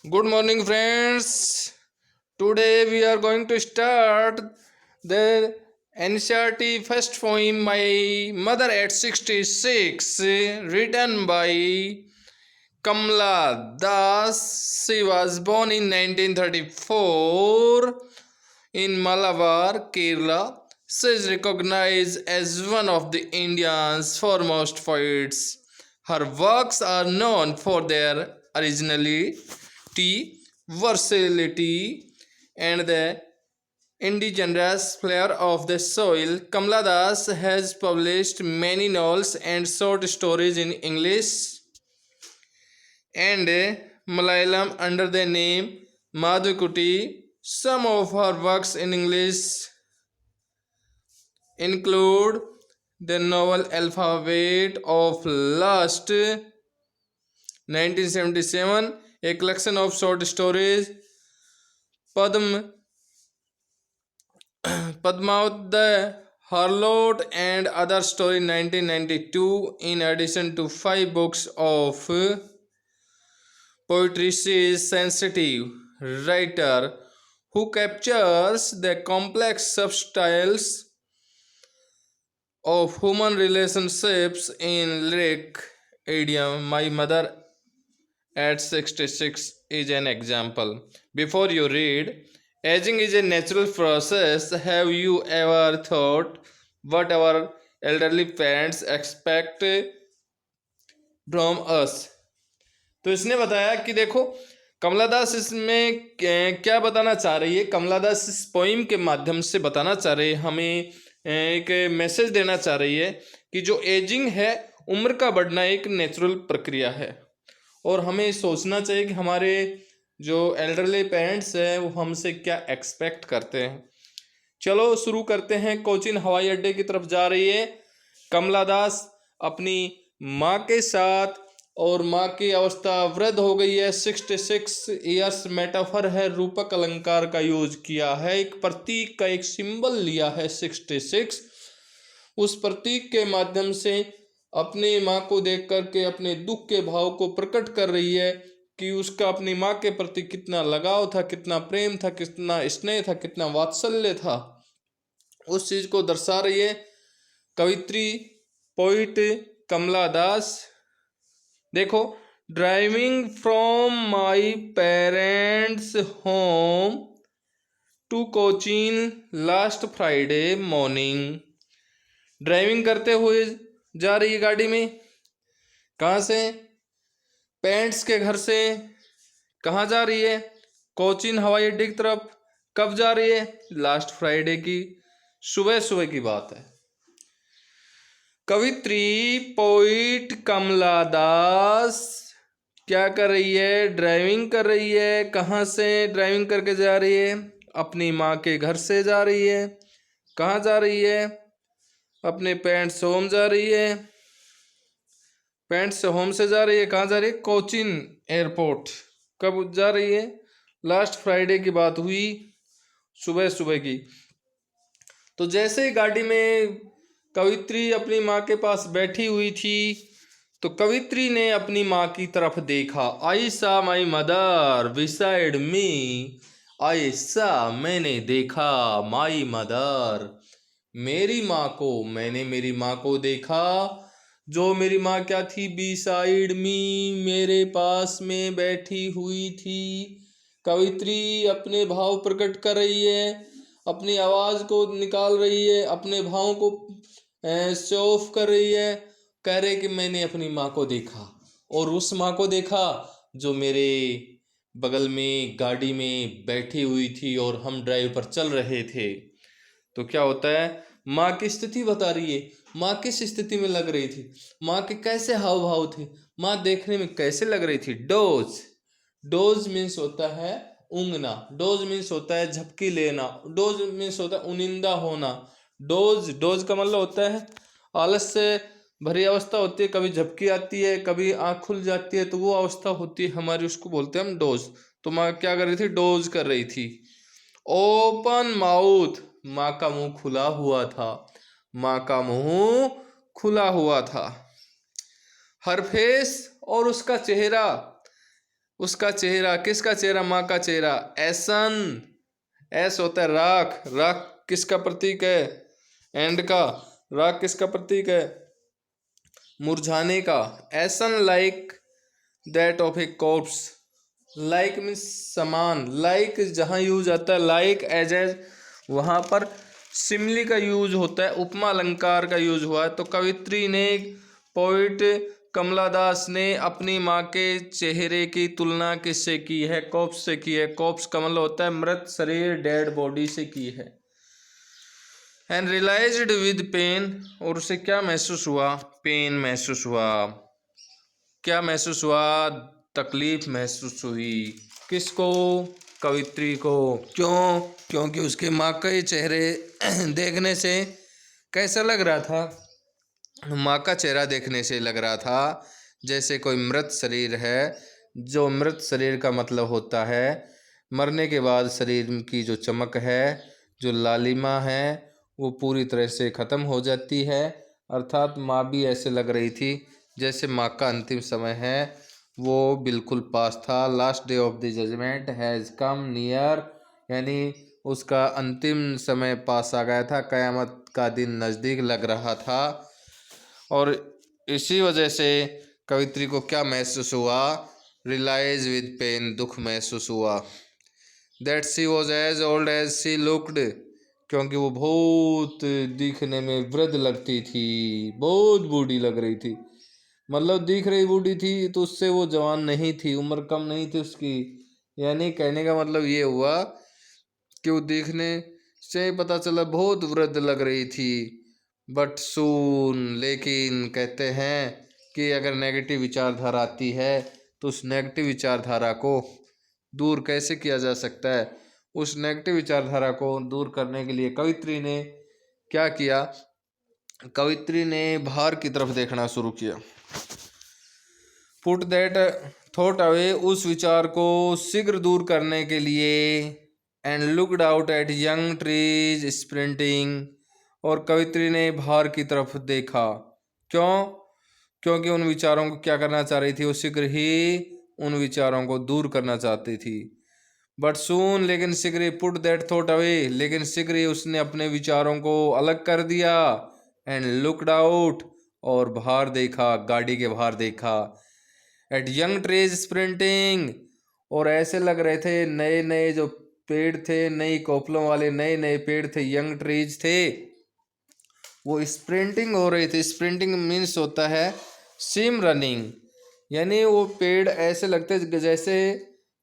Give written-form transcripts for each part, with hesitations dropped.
Good morning, friends. Today we are going to start the NCERT first poem My Mother at 66, written by Kamla Das. She was born in 1934 in Malabar, Kerala. She is recognized as one of the India's foremost poets. Her works are known for their originality, versatility, and the indigenous flair of the soil. Kamala Das has published many novels and short stories in English and Malayalam under the name Madhukuti. Some of her works in English include the novel Alphabet of Lust 1977, a collection of short stories, Padma, Padmavat the Harlot and other story 1992, in addition to 5 books of poetry. She is sensitive writer who captures the complex substyles of human relationships in lyric idiom. My mother at 66 is an example. Before you read, aging is a natural process. Have you ever thought what our elderly parents expect from us? तो इसने बताया कि देखो कमला दास इसमें क्या बताना चाह रही है। कमला दास इस पोइम के माध्यम से बताना चाह रही है, हमें एक मैसेज देना चाह रही है कि जो एजिंग है, उम्र का बढ़ना एक नेचुरल प्रक्रिया है और हमें सोचना चाहिए कि हमारे जो एल्डरली पेरेंट्स हैं वो हमसे क्या एक्सपेक्ट करते हैं। चलो शुरू करते हैं। कोचीन हवाई अड्डे की तरफ जा रही है कमला दास अपनी माँ के साथ और माँ की अवस्था वृद्ध हो गई है। 66 ईयर्स मेटाफर है, रूपक अलंकार का यूज किया है, एक प्रतीक का एक सिंबल लिया है 66। उस प्रतीक के माध्यम से अपनी माँ को देख करके अपने दुख के भाव को प्रकट कर रही है कि उसका अपनी माँ के प्रति कितना लगाव था, कितना प्रेम था, कितना स्नेह था, कितना वात्सल्य था, उस चीज को दर्शा रही है कवित्री पोइट कमला दास। देखो, driving from my parents home to Cochin last Friday morning. Driving करते हुए जा रही है गाड़ी में। कहाँ से? पेरेंट्स के घर से। कहाँ जा रही है? कोचीन हवाई अड्डे की तरफ। कब जा रही है? लास्ट फ्राइडे की सुबह सुबह की बात है। कवित्री पोइट कमला दास क्या कर रही है? ड्राइविंग कर रही है। कहाँ से ड्राइविंग करके जा रही है? अपनी माँ के घर से जा रही है। कहाँ जा रही है? अपने पेरेंट्स होम जा रही है। पेरेंट्स होम से जा रही है। कहाँ जा रही है? कोचीन एयरपोर्ट। कब जा रही है? लास्ट फ्राइडे की बात हुई, सुबह सुबह की। तो जैसे ही गाड़ी में कवित्री अपनी माँ के पास बैठी हुई थी तो कवित्री ने अपनी माँ की तरफ देखा। आई सा माई मदर बिसाइड मी। आई सा, मैंने देखा, माई मदर, मेरी माँ को, मैंने मेरी माँ को देखा। जो मेरी माँ क्या थी? बिसाइड मी, मेरे पास में बैठी हुई थी। कवित्री अपने भाव प्रकट कर रही है, अपनी आवाज को निकाल रही है, अपने भावों को शो ऑफ कर रही है, कह रहे कि मैंने अपनी माँ को देखा। और उस माँ को देखा जो मेरे बगल में गाड़ी में बैठी हुई थी और हम ड्राइव पर चल रहे थे। तो क्या होता है? माँ की स्थिति बता रही है। माँ किस स्थिति में लग रही थी, माँ के कैसे हाव भाव थे, माँ देखने में कैसे लग रही थी। डोज, डोज मीन्स होता है ऊँगना, डोज मीन्स होता है झपकी लेना, डोज मीन्स होता है उनिंदा होना। डोज, डोज का मतलब होता है आलस से भरी अवस्था होती है, कभी झपकी आती है, कभी आँख खुल जाती है, तो वो अवस्था होती है हमारी, उसको बोलते हैं हम डोज। तो माँ क्या कर रही थी? डोज कर रही थी। ओपन माउथ, माँ का मुंह खुला हुआ था, माँ का मुंह खुला हुआ था। हर फेस, और उसका चेहरा, उसका चेहरा, किसका चेहरा? माँ का चेहरा। एसन, एस होता है राख, राख किसका प्रतीक है? एंड का, राख किसका प्रतीक है? मुरझाने का। As in like that of a corpse. Like means समान, लाइक जहाँ यूज आता है लाइक एज वहाँ पर सिमली का यूज होता है, उपमा अलंकार का यूज हुआ है। तो कवित्री ने, पोइट कमला दास ने अपनी माँ के चेहरे की तुलना किससे की है? कॉप्स से की है। कॉप्स का मतलब होता है मृत शरीर, डेड बॉडी से की है। एंड रियलाइज्ड विद पेन, और उसे क्या महसूस हुआ? पेन महसूस हुआ। क्या महसूस हुआ? तकलीफ महसूस हुई। किसको? कवित्री को। क्यों? क्योंकि उसके माँ के चेहरे देखने से कैसा लग रहा था? माँ का चेहरा देखने से लग रहा था जैसे कोई मृत शरीर है। जो मृत शरीर का मतलब होता है मरने के बाद शरीर की जो चमक है, जो लालिमा है, वो पूरी तरह से ख़त्म हो जाती है। अर्थात माँ भी ऐसे लग रही थी जैसे माँ का अंतिम समय है वो बिल्कुल पास था। Last day of the judgement has come near, यानी उसका अंतिम समय पास आ गया था, क़यामत का दिन नज़दीक लग रहा था। और इसी वजह से कवित्री को क्या महसूस हुआ? रियलाइज विद पेन, दुख महसूस हुआ। That she was as old as she looked, क्योंकि वो बहुत दिखने में वृद्ध लगती थी, बहुत बूढ़ी लग रही थी। मतलब दिख रही बूढ़ी थी तो उससे वो जवान नहीं थी, उम्र कम नहीं थी उसकी। यानी कहने का मतलब ये हुआ कि वो देखने से पता चला बहुत वृद्ध लग रही थी। बट सून, लेकिन कहते हैं कि अगर नेगेटिव विचारधारा आती है तो उस नेगेटिव विचारधारा को दूर कैसे किया जा सकता है? उस नेगेटिव विचारधारा को दूर करने के लिए कवित्री ने क्या किया? कवित्री ने बाहर की तरफ देखना शुरू किया। पुट दैट थॉट अवे, उस विचार को शीघ्र दूर करने के लिए। And looked out at young trees sprinting, और कवित्री ने बाहर की तरफ देखा। क्यों? क्योंकि उन विचारों को क्या करना चाह रही थी? वो शीघ्र ही उन विचारों को दूर करना चाहती थी। बट सून, लेकिन शीघ्र ही, पुट दैट थॉट अवे, लेकिन शीघ्र ही उसने अपने विचारों को अलग कर दिया। एंड लुकड आउट, और बाहर देखा, गाड़ी के बाहर देखा। एट यंग ट्रीज स्प्रिंटिंग, और ऐसे लग रहे थे नए नए जो पेड़ थे, नई कोपलों वाले नए नए पेड़ थे, यंग ट्रीज थे, वो स्प्रिंटिंग हो रही थी। स्प्रिंटिंग मीन्स होता है सिम रनिंग, यानी वो पेड़ ऐसे लगते जैसे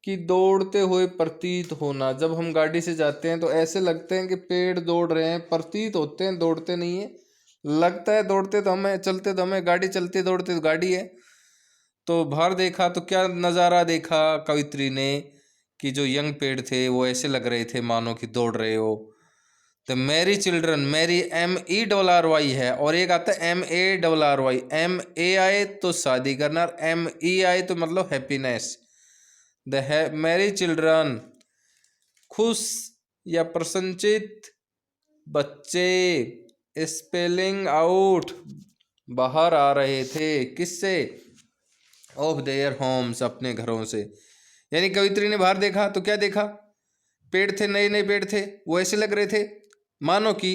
कि दौड़ते हुए प्रतीत होना। जब हम गाड़ी से जाते हैं तो ऐसे लगते हैं कि पेड़ दौड़ रहे हैं, प्रतीत होते हैं, दौड़ते नहीं है। लगता है दौड़ते तो हमें, चलते तो हमें, गाड़ी चलती दौड़ते तो गाड़ी है। तो बाहर देखा तो क्या नज़ारा देखा कवित्री ने कि जो यंग पेड़ थे वो ऐसे लग रहे थे मानो कि दौड़ रहे हो। The merry children, merry MERRY है, और एक आता है MARRY। MAI तो शादी करना, और MEI तो मतलब हैप्पीनेस। द मैरी चिल्ड्रन, खुश या प्रसन्नचित बच्चे, स्पेलिंग आउट, बाहर आ रहे थे। किससे? ऑफ देयर होम्स, अपने घरों से। यानी कवित्री ने बाहर देखा तो क्या देखा? पेड़ थे, नए नए पेड़ थे, वो ऐसे लग रहे थे मानो कि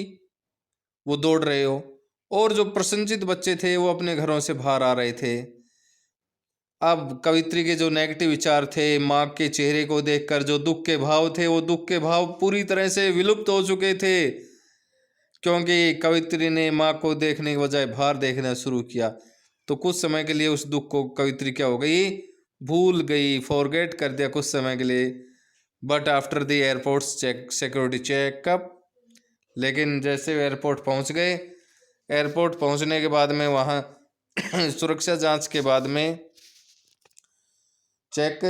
वो दौड़ रहे हो। और जो प्रसन्नचित बच्चे थे वो अपने घरों से बाहर आ रहे थे। अब कवित्री के जो नेगेटिव विचार थे, माँ के चेहरे को देखकर जो दुख के भाव थे, वो दुख के भाव पूरी तरह से विलुप्त हो चुके थे, क्योंकि कवित्री ने माँ को देखने के बजाय बाहर देखना शुरू किया। तो कुछ समय के लिए उस दुख को कवित्री क्या हो गई? भूल गई, फॉरगेट कर दिया कुछ समय के लिए। But after the airport check, security checkup, लेकिन जैसे एयरपोर्ट पहुंच गए, एयरपोर्ट पहुंचने के बाद में वहाँ सुरक्षा जांच के बाद में check,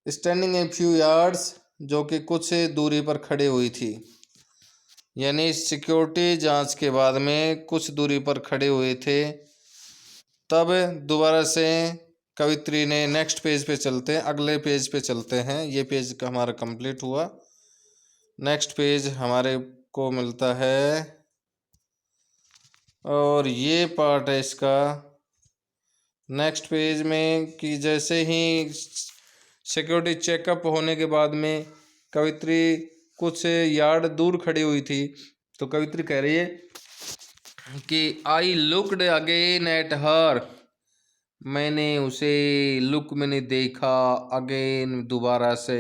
standing a few yards, जो कि कुछ दूरी पर खड़ी हुई थी। यानी सिक्योरिटी जांच के बाद में कुछ दूरी पर खड़े हुए थे। तब दोबारा से कवित्री ने, नेक्स्ट पेज पे चलते हैं, अगले पेज पे चलते हैं। ये पेज हमारा कंप्लीट हुआ। नेक्स्ट पेज हमारे को मिलता है, और ये पार्ट है इसका नेक्स्ट पेज में कि जैसे ही सिक्योरिटी चेकअप होने के बाद में कवित्री कुछ यार्ड दूर खड़ी हुई थी, तो कवित्री कह रही है कि I looked again at her, मैंने उसे मैंने देखा, अगेन दोबारा से,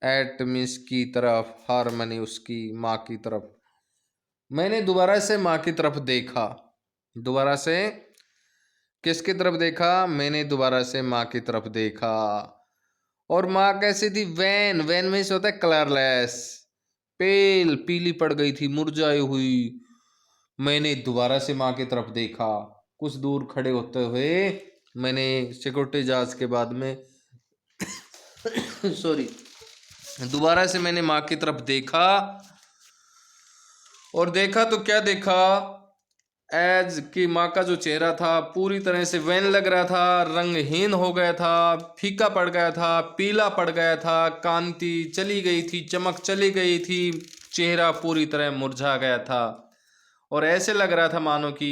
एट मीन्स की तरफ, हर मैंने उसकी माँ की तरफ, मैंने दोबारा से माँ की तरफ देखा। दोबारा से किसकी तरफ देखा? मैंने दोबारा से माँ की तरफ देखा। और माँ कैसी थी? वैन, वैन में से होता है कलरलेस, पेल, पीली पड़ गई थी, मुरझाई हुई। मैंने दोबारा से माँ की तरफ देखा, कुछ दूर खड़े होते हुए मैंने सिक्योरिटी जांच के बाद में सॉरी, दोबारा से मैंने माँ की तरफ देखा। और देखा तो क्या देखा? एज की माँ का जो चेहरा था पूरी तरह से वैन लग रहा था, रंगहीन हो गया था, फीका पड़ गया था, पीला पड़ गया था, कांति चली गई थी, चमक चली गई थी, चेहरा पूरी तरह मुरझा गया था। और ऐसे लग रहा था मानो कि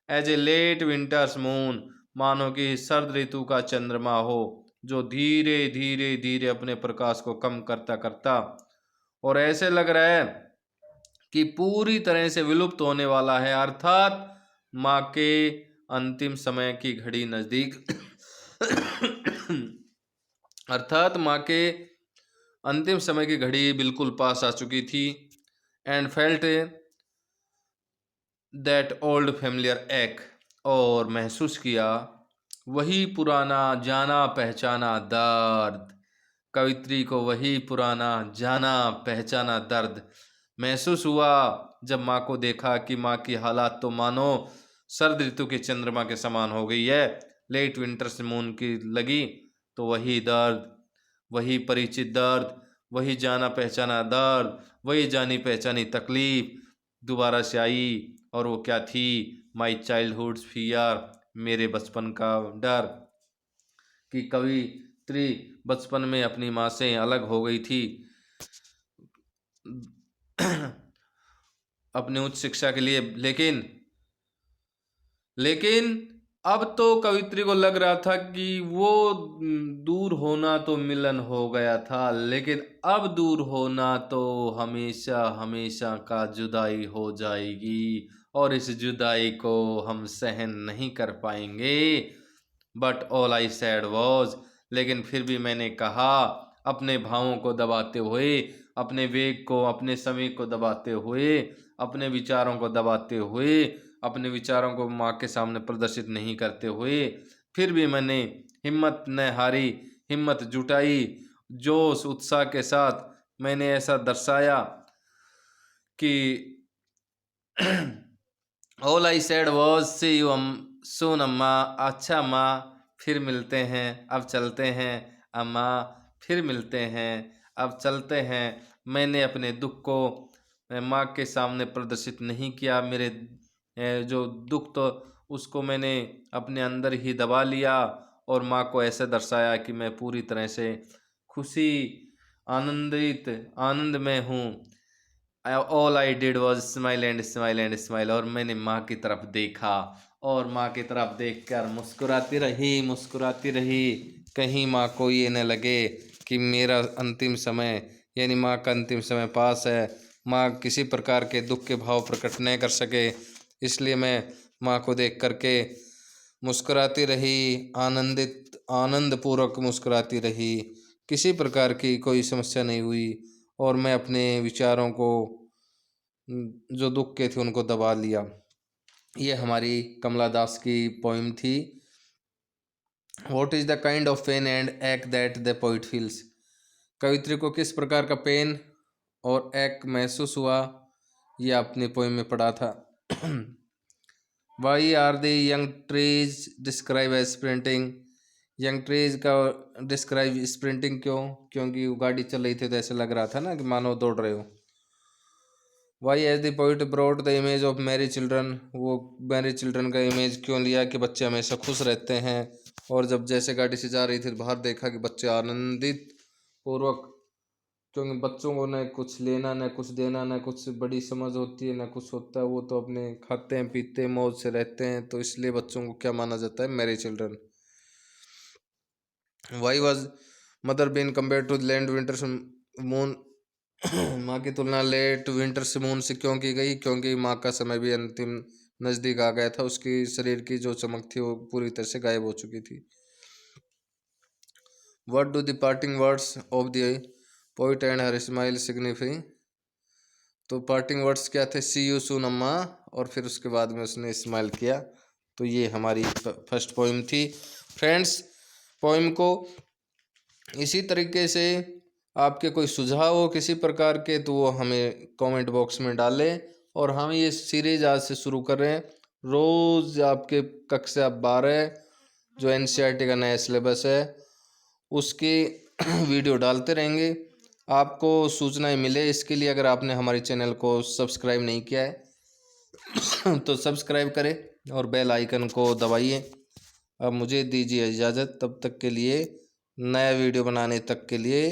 as a late winter's moon, मानो कि सर्द ऋतु का चंद्रमा हो जो धीरे धीरे धीरे अपने प्रकाश को कम करता करता, और ऐसे लग रहा है कि पूरी तरह से विलुप्त होने वाला है, अर्थात माँ के अंतिम समय की घड़ी नजदीक अर्थात माँ के अंतिम समय की घड़ी बिल्कुल पास आ चुकी थी। And felt that old familiar एक, और महसूस किया वही पुराना जाना पहचाना दर्द। कवित्री को वही पुराना जाना पहचाना दर्द महसूस हुआ जब माँ को देखा कि माँ की हालात तो मानो सर्द ऋतु के चंद्रमा के समान हो गई है, लेट विंटर्स मून की लगी। तो वही दर्द, वही परिचित दर्द, वही जाना पहचाना दर्द, वही जानी पहचानी तकलीफ दोबारा से आई। और वो क्या थी? माई चाइल्डहुड फियर, मेरे बचपन का डर, कि कवित्री बचपन में अपनी माँ से अलग हो गई थी अपनी उच्च शिक्षा के लिए। लेकिन अब तो कवित्री को लग रहा था कि वो दूर होना तो मिलन हो गया था, लेकिन अब दूर होना तो हमेशा हमेशा का जुदाई हो जाएगी, और इस जुदाई को हम सहन नहीं कर पाएंगे। But all I sad was, लेकिन फिर भी मैंने कहा, अपने भावों को दबाते हुए, अपने वेग को, अपने समय को दबाते हुए, अपने विचारों को दबाते हुए, अपने विचारों को माँ के सामने प्रदर्शित नहीं करते हुए, फिर भी मैंने हिम्मत न हारी, हिम्मत जुटाई, जोश उत्साह के साथ मैंने ऐसा दर्शाया कि all I said was see you soon amma, अच्छा माँ फिर मिलते हैं, अब चलते हैं, अम्मा फिर मिलते हैं, अब चलते हैं। मैंने अपने दुख को माँ के सामने प्रदर्शित नहीं किया, मेरे जो दुख तो उसको मैंने अपने अंदर ही दबा लिया, और माँ को ऐसे दर्शाया कि मैं पूरी तरह से खुशी, आनंदित, आनंद में हूँ। All I did was smile and smile and smile, और मैंने माँ की तरफ देखा, और माँ की तरफ देखकर मुस्कुराती रही, मुस्कुराती रही, कहीं माँ को ये न लगे कि मेरा अंतिम समय, यानी माँ का अंतिम समय पास है, माँ किसी प्रकार के दुख के भाव प्रकट नहीं कर सके। इसलिए मैं माँ को देख करके मुस्कुराती रही, आनंदपूर्वक मुस्कुराती रही, किसी प्रकार की कोई समस्या नहीं हुई, और मैं अपने विचारों को जो दुख के थे उनको दबा लिया। ये हमारी कमला दास की पोइम थी। What is the kind of pain and एक दैट द पोइट फील्स। कवित्री को किस प्रकार का पेन और एक महसूस हुआ, ये अपनी पोइम में पढ़ा था। Why are the young trees describe as sprinting. Young trees का डिस्क्राइब स्प्रिंटिंग क्यों? क्योंकि वो गाड़ी चल रही थी तो ऐसे लग रहा था ना कि मानो दौड़ रहे हो। Why as the poet brought the image of merry children, वो मैरी चिल्ड्रन का इमेज क्यों लिया कि बच्चे हमेशा खुश रहते हैं, और जब जैसे गाड़ी से जा रही थी बाहर देखा कि बच्चे आनंदित पूर्वक, क्योंकि बच्चों को न कुछ लेना न कुछ देना, न कुछ बड़ी समझ होती है न कुछ होता है, वो तो अपने खाते हैं पीते हैं मौज से रहते हैं, तो इसलिए बच्चों को क्या माना जाता है? Merry children. Why was mother been compare to land winter moon माँ की तुलना लेट विंटर से मून से क्यों की गई? क्योंकि माँ का समय भी अंतिम नज़दीक आ गया था, उसकी शरीर की जो चमक थी वो पूरी तरह से गायब हो चुकी थी। What do the parting words of the poet and her smile signify? तो पार्टिंग वर्ड्स क्या थे? सी यू सून अम्मा, और फिर उसके बाद में उसने स्माइल किया। तो ये हमारी फर्स्ट पोइम थी। फ्रेंड्स, पोइम को इसी तरीके से आपके कोई सुझाव हो किसी प्रकार के तो वो हमें कमेंट बॉक्स में डालें। और हम ये सीरीज आज से शुरू कर रहे हैं। रोज़ आपके कक्षा 12 जो एनसीईआरटी का नया सिलेबस है उसके वीडियो डालते रहेंगे, आपको सूचनाएं मिले। इसके लिए अगर आपने हमारे चैनल को सब्सक्राइब नहीं किया है तो सब्सक्राइब करें और बेल आइकन को दबाइए। अब मुझे दीजिए इजाज़त, तब तक के लिए, नया वीडियो बनाने तक के लिए